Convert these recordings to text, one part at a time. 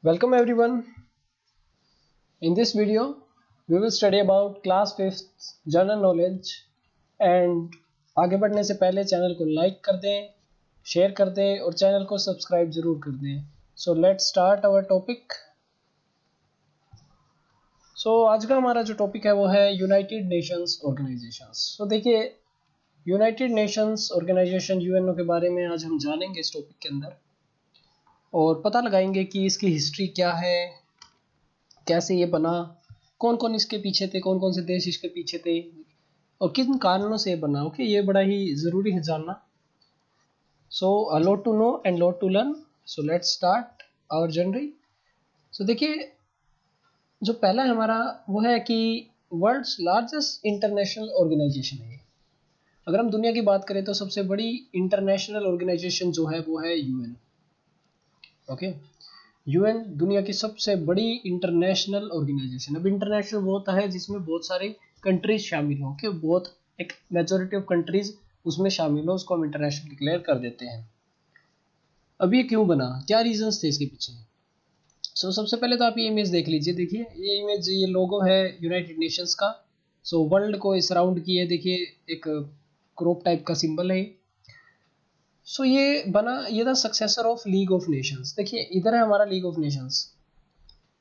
Welcome everyone. In this video, we will study about class 5th general knowledge and आगे बढ़ने से पहले channel को लाइक कर दें, शेयर कर दें और चैनल को सब्सक्राइब जरूर कर दें. So let's start our topic. So आज का हमारा जो टॉपिक है वो है यूनाइटेड नेशंस ऑर्गेनाइजेशंस. So देखिए यूनाइटेड नेशंस ऑर्गेनाइजेशन यूएनओ के बारे में आज हम जानेंगे इस टॉपिक के अंदर और पता लगाएंगे कि इसकी हिस्ट्री क्या है, कैसे ये बना, कौन कौन इसके पीछे थे, कौन कौन से देश इसके पीछे थे और किन कारणों से ये बना. ओके, ये बड़ा ही ज़रूरी है जानना. So a lot to know and lot to learn. So let's start our journey. So देखिए जो पहला हमारा वो है कि वर्ल्ड्स लार्जेस्ट इंटरनेशनल ऑर्गेनाइजेशन है. अगर हम दुनिया की बात करें तो सबसे बड़ी इंटरनेशनल ऑर्गेनाइजेशन जो है वो है यूएन. ओके, यूएन दुनिया की सबसे बड़ी इंटरनेशनल ऑर्गेनाइजेशन. अब इंटरनेशनल वो होता है जिसमें बहुत सारे कंट्रीज शामिल हों, कि बहुत एक मेजॉरिटी ऑफ कंट्रीज उसमें शामिल हो, उसको हम इंटरनेशनल डिक्लेयर कर देते हैं. अब ये क्यों बना, क्या रीजंस थे इसके पीछे. सबसे पहले तो आप ये इमेज देख लीजिए. देखिए ये इमेज, ये लोगो है यूनाइटेड नेशंस का. वर्ल्ड को सराउंड किए, देखिए एक क्रॉप टाइप का सिंबल है. ये बना, ये था successor of league of Nations. देखिए इधर है हमारा लीग ऑफ नेशंस.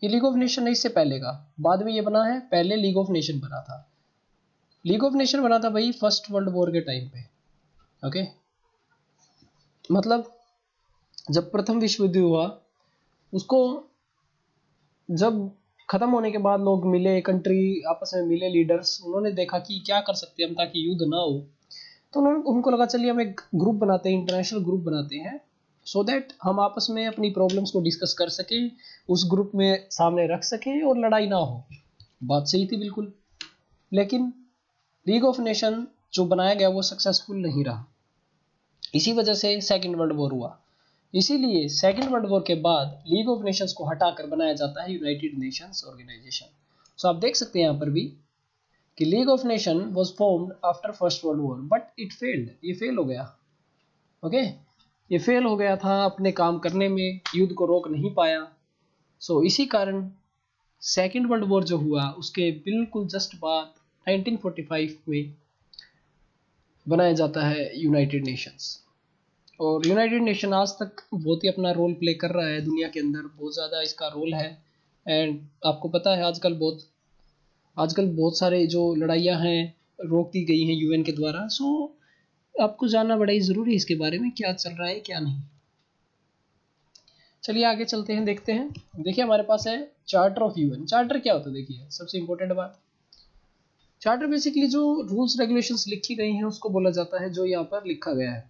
ये लीग ऑफ नेशन नहीं, इससे पहले का, बाद में ये बना है. पहले लीग ऑफ नेशन बना था. लीग ऑफ नेशन बना था भाई फर्स्ट वर्ल्ड वॉर के टाइम पे. ओके, मतलब जब प्रथम विश्व युद्ध हुआ, उसको जब खत्म होने के बाद लोग मिले, कंट्री आपस में मिले, लीडर्स, उन्होंने देखा कि क्या कर सकते हैं हम ताकि युद्ध ना हो. तो उनको लगा चलिए हम एक ग्रुप बनाते हैं, इंटरनेशनल ग्रुप बनाते हैं, सो दैट हम आपस में अपनी प्रॉब्लम्स को डिस्कस कर सके, उस ग्रुप में सामने रख सके और लड़ाई ना हो. बात सही थी बिल्कुल. लेकिन लीग ऑफ नेशन जो बनाया गया वो सक्सेसफुल नहीं रहा. इसी वजह से सेकेंड वर्ल्ड वॉर हुआ. इसीलिए सेकेंड वर्ल्ड वॉर के बाद लीग ऑफ नेशंस को हटाकर बनाया जाता है यूनाइटेड नेशंस ऑर्गेनाइजेशन. आप देख सकते हैं यहाँ पर भी कि league of nation was formed after first world war but it failed. ये फेल हो गया. ओके, ये फेल हो गया था अपने काम करने में, युद्ध को रोक नहीं पाया. इसी कारण सेकेंड वर्ल्ड वॉर जो हुआ उसके बिल्कुल जस्ट बाद 1945 में बनाया जाता है यूनाइटेड नेशंस. और यूनाइटेड नेशन आज तक बहुत ही अपना रोल प्ले कर रहा है दुनिया के अंदर, बहुत ज़्यादा इसका रोल है. एंड आपको पता है आजकल बहुत सारे जो लड़ाइयाँ हैं रोक दी गई हैं यूएन के द्वारा. आपको जानना बड़ा ही ज़रूरी है इसके बारे में, क्या चल रहा है क्या नहीं. चलिए आगे चलते हैं, देखते हैं. देखिए हमारे पास है चार्टर ऑफ यूएन. चार्टर क्या होता है, देखिए सबसे इंपॉर्टेंट बात, चार्टर बेसिकली जो रूल्स रेगुलेशंस लिखी गई हैं उसको बोला जाता है, जो यहाँ पर लिखा गया है.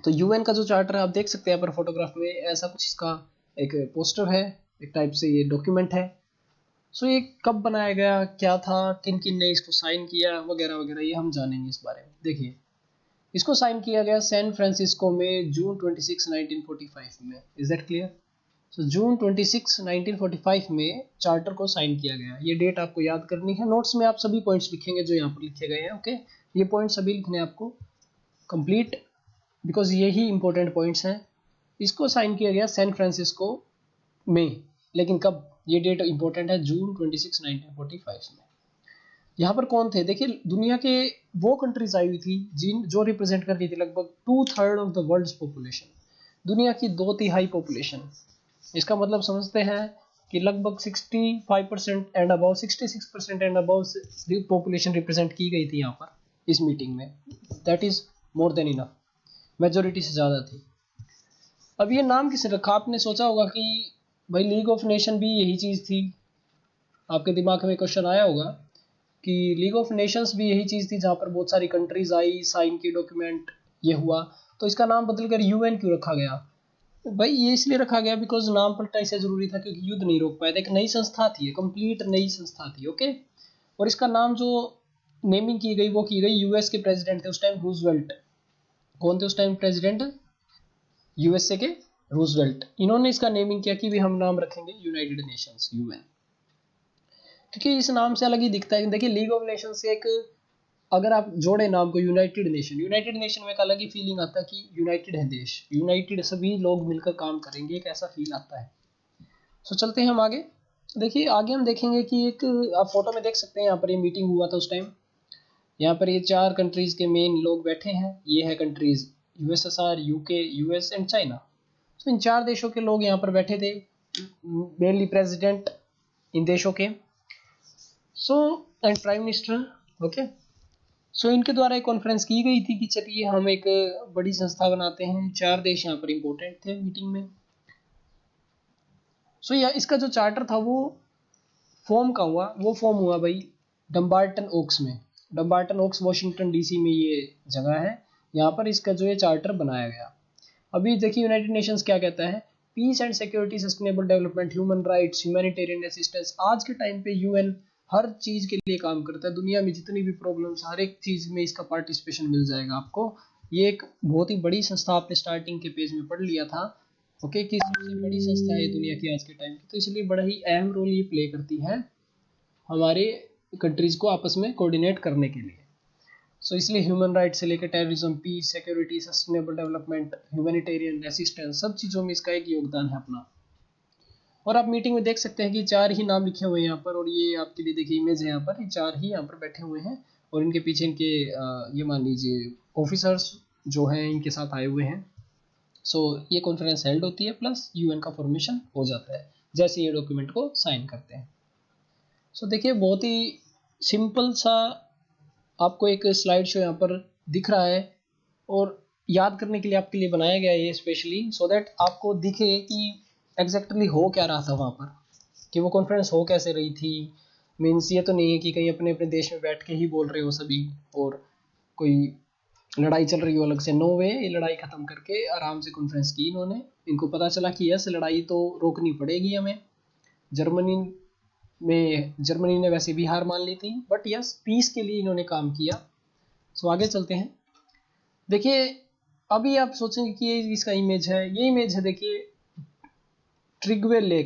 तो यूएन का जो चार्टर है आप देख सकते हैं यहाँ पर फोटोग्राफ में, ऐसा कुछ इसका एक पोस्टर है, एक टाइप से ये डॉक्यूमेंट है. ये कब बनाया गया, क्या था, किन किन ने इसको साइन किया, वगैरह वगैरह, ये हम जानेंगे इस बारे में. देखिए इसको साइन किया गया सैन फ्रांसिस्को में जून 26 1945 में. Is that clear. जून 26 1945 में चार्टर को साइन किया गया. ये डेट आपको याद करनी है. नोट्स में आप सभी पॉइंट्स लिखेंगे जो यहाँ पर लिखे गए हैं. ओके, ये पॉइंट्स सभी लिखने हैं आपको कंप्लीट, बिकॉज यही इंपॉर्टेंट पॉइंट्स हैं. इसको साइन किया गया सैन फ्रांसिस्को में, लेकिन कब, ये डेट इंपॉर्टेंट है, जून 26 1945 में. यहाँ पर कौन थे, देखिए दुनिया के वो कंट्रीज आई हुई थी जो रिप्रेजेंट कर रही थी लगभग 2/3 ऑफ द वर्ल्ड्स पॉपुलेशन, दुनिया की 2/3 पॉपुलेशन. इसका मतलब समझते हैं कि लगभग 65% and about 66% and about population represent की गई थी यहाँ पर इस मीटिंग में. That is more than enough, majority से ज़्यादा थी. अब ये नाम किसने रखा, आपने सोचा होगा कि भाई लीग ऑफ नेशन भी यही चीज़ थी. आपके दिमाग में क्वेश्चन आया होगा कि लीग ऑफ नेशंस भी यही चीज़ थी जहाँ पर बहुत सारी कंट्रीज आई, साइन की डॉक्यूमेंट, ये हुआ, तो इसका नाम बदलकर यूएन क्यों रखा गया. भाई ये इसलिए रखा गया बिकॉज नाम पलटा इससे ज़रूरी था क्योंकि युद्ध नहीं रोक पाया था. एक नई संस्था थी, कंप्लीट नई संस्था थी. ओके, और इसका नाम जो नेमिंग की गई वो की गई, यूएस के प्रेसिडेंट थे उस टाइम, रूजवेल्ट. कौन थे उस टाइम प्रेसिडेंट, यूएसए के रूजवेल्ट. इन्होंने इसका नेमिंग किया कि भी हम नाम रखेंगे यूनाइटेड नेशंस, यूएन, क्योंकि इस नाम से अलग ही दिखता है. देखिए लीग ऑफ नेशन से एक, अगर आप जोड़े नाम को यूनाइटेड नेशन, यूनाइटेड नेशन में एक अलग ही फीलिंग आता है कि यूनाइटेड है देश, यूनाइटेड सभी लोग मिलकर काम करेंगे, एक ऐसा फील आता है. सो चलते हैं हम आगे। देखिए आगे हम देखेंगे कि एक आप फोटो में देख सकते हैं, यहाँ पर ये मीटिंग हुआ था उस टाइम। यहाँ पर ये 4 कंट्रीज़ के मेन लोग बैठे हैं। ये है countries USSR, UK, US and China. तो इन 4 देशों के लोग यहाँ पर बैठे थे, मेनली प्रेसिडेंट इन देशों के, so and prime minister. Okay, so इनके द्वारा एक कॉन्फ्रेंस की गई थी कि चलिए हम एक बड़ी संस्था बनाते हैं। 4 देश यहाँ पर इम्पोर्टेंट थे मीटिंग में। सो या इसका जो चार्टर था वो फॉर्म हुआ भाई डम्बार्टन ओक्स में। डम्बार्टन ओक्स वाशिंगटन डीसी में ये जगह है, यहाँ पर इसका जो ये चार्टर बनाया गया। अभी देखिए यूनाइटेड नेशंस क्या कहता है, peace and security, sustainable development, human rights, humanitarian assistance. आज के टाइम पे यूएन हर चीज़ के लिए काम करता है। दुनिया में जितनी भी प्रॉब्लम्स, हर एक चीज़ में इसका पार्टिसिपेशन मिल जाएगा आपको। ये एक बहुत ही बड़ी संस्था, आपने स्टार्टिंग के पेज में पढ़ लिया था। ओके, कि सबसे बड़ी संस्था है दुनिया की आज के टाइम की, तो इसलिए बड़ा ही अहम रोल ये प्ले करती है हमारे कंट्रीज़ को आपस में कोऑर्डिनेट करने के लिए। सो इसलिए ह्यूमन राइट से लेकर terrorism, peace, security, sustainable development, humanitarian assistance, सब चीज़ों में इसका एक योगदान है अपना। और आप मीटिंग में देख सकते हैं कि 4 ही नाम लिखे हुए हैं यहाँ पर, और ये आपके लिए देखिए इमेज है यहाँ पर, ये 4 ही यहाँ पर बैठे हुए हैं, और इनके पीछे इनके ये मान लीजिए ऑफिसर्स जो हैं इनके साथ आए हुए हैं। सो ये कॉन्फ्रेंस हेल्ड होती है, प्लस यूएन का फॉर्मेशन हो जाता है जैसे ये डॉक्यूमेंट को साइन करते हैं। सो देखिए बहुत ही सिंपल सा आपको एक स्लाइड शो यहाँ पर दिख रहा है, और याद करने के लिए आपके लिए बनाया गया है ये स्पेशली, सो दैट आपको दिखे कि एग्जैक्टली हो क्या रहा था वहाँ पर, कि वो कॉन्फ्रेंस हो कैसे रही थी। मीन्स ये तो नहीं है कि कहीं अपने अपने देश में बैठ के ही बोल रहे हो सभी, और कोई लड़ाई चल रही हो अलग से। नो वे, ये लड़ाई ख़त्म करके आराम से कॉन्फ्रेंस की इन्होंने। इनको पता चला कि यस लड़ाई तो रोकनी पड़ेगी हमें। जर्मनी ने वैसे भी हार मान ली थी, बट यस पीस के लिए इन्होंने काम किया। सो आगे चलते हैं। देखिए अभी आप सोचेंगे कि ये इसका इमेज है, ये इमेज है देखिए ट्रिगवेल ले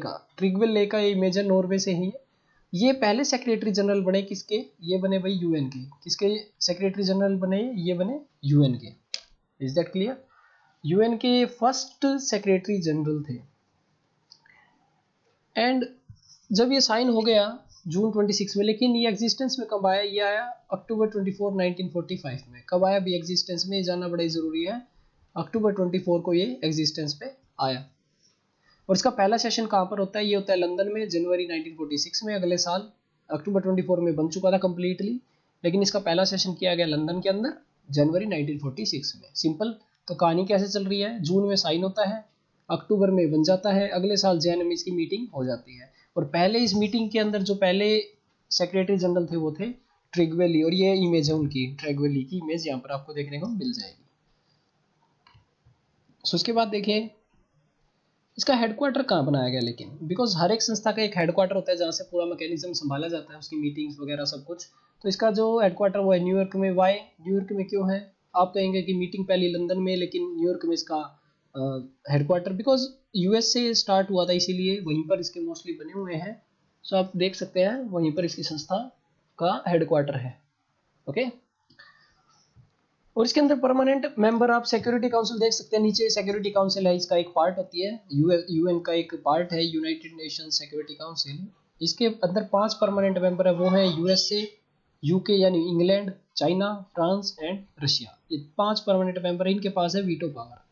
का ये इमेज है, नॉर्वे से ही है। ये पहले सेक्रेटरी जनरल बने किसके, ये बने भाई यूएन के। किसके सेक्रेटरी जनरल बने, ये बने यूएन के। Is that clear? यूएन के फर्स्ट सेक्रेटरी जनरल थे। एंड जब ये साइन हो गया जून 26 में, लेकिन ये एग्जिस्टेंस में कब आया, ये आया अक्टूबर 24 1945 में। कब आया भी एग्जिस्टेंस में, ये जानना बड़ा ही ज़रूरी है। अक्टूबर 24 को ये एग्जिस्टेंस पे आया। और इसका पहला सेशन कहाँ पर होता है, ये होता है लंदन में जनवरी 1946 में, अगले साल। अक्टूबर 24 में बन चुका था कम्प्लीटली, लेकिन इसका पहला सेशन किया गया लंदन के अंदर जनवरी 1946 में। सिंपल। तो कहानी कैसे चल रही है, जून में साइन होता है, अक्टूबर में बन जाता है, अगले साल जैन में इसकी मीटिंग हो जाती है। और पहले इस मीटिंग के अंदर जो पहले सेक्रेटरी जनरल थे वो थे ट्रिगवेली, और ये इमेज है उनकी, ट्रिगवेली की इमेज यहाँ पर आपको देखने को मिल जाएगी। सो उसके बाद देखिए इसका हेडक्वार्टर कहाँ बनाया गया, लेकिन बिकॉज हर एक संस्था का एक हेडक्वार्टर होता है जहाँ से पूरा मैकेनिज्म संभाला जाता है, उसकी मीटिंग्स वगैरह सब कुछ। तो इसका जो हेडक्वार्टर वो है न्यूयॉर्क में। वाई न्यूयॉर्क में क्यों है, आप कहेंगे कि मीटिंग पहली लंदन में, लेकिन न्यूयॉर्क में इसका हेडक्वार्टर, बिकॉज यूएस से स्टार्ट हुआ था इसीलिए वहीं पर इसके मोस्टली बने हुए हैं। सो आप देख सकते हैं वहीं पर इसकी संस्था का हेडक्वार्टर है। ओके, और इसके अंदर परमानेंट मेंबर आप सिक्योरिटी काउंसिल देख सकते हैं नीचे। सिक्योरिटी काउंसिल है, इसका एक पार्ट होती है, यूएन का एक पार्ट है यूनाइटेड नेशन सिक्योरिटी काउंसिल। इसके अंदर 5 परमानेंट मेंबर है, वो है यूएसए, यूके यानी England, China, France and Russia. ये 5 परमानेंट मेंबर, इनके पास है वीटो पावर।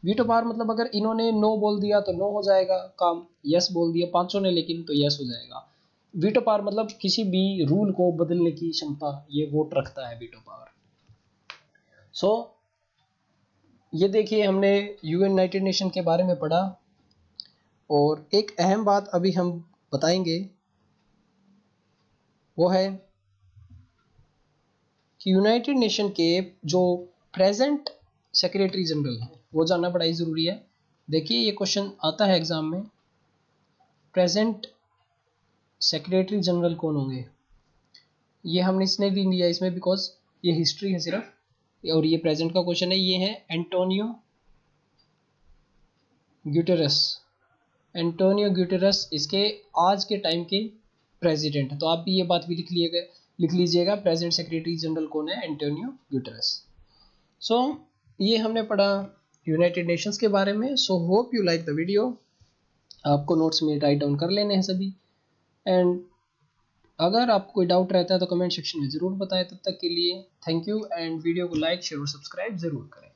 वीटो पावर मतलब अगर इन्होंने नो बोल दिया तो नो हो जाएगा काम, यस बोल दिया पांचों ने लेकिन तो यस हो जाएगा। वीटो पावर मतलब किसी भी रूल को बदलने की क्षमता ये वोट रखता है वीटो पावर। सो ये देखिए हमने यूनाइटेड नेशन के बारे में पढ़ा, और एक अहम बात अभी हम बताएंगे वो है कि यूनाइटेड नेशन के जो प्रेजेंट सेक्रेटरी जनरल हैं वो जानना बड़ा ही ज़रूरी है। देखिए ये क्वेश्चन आता है एग्ज़ाम में, प्रेजेंट सेक्रेटरी जनरल कौन होंगे। ये हमने इसने भी लिया इसमें बिकॉज ये हिस्ट्री है सिर्फ, और ये प्रेजेंट का क्वेश्चन है। ये है एंटोनियो ग्यूटेरस। एंटोनियो ग्यूटेरस इसके आज के टाइम के प्रेसिडेंट हैं। तो आप भी ये बात भी लिख लीजिएगा, प्रेजेंट सेक्रेटरी जनरल कौन है, एंटोनियो ग्यूटेरस। सो ये हमने पढ़ा यूनाइटेड नेशंस के बारे में। So hope you like the video. आपको नोट्स में राइट डाउन कर लेने हैं सभी। एंड अगर आपको कोई डाउट रहता है तो कमेंट सेक्शन में ज़रूर बताएं। तब तक के लिए थैंक यू, एंड वीडियो को लाइक शेयर और सब्सक्राइब ज़रूर करें।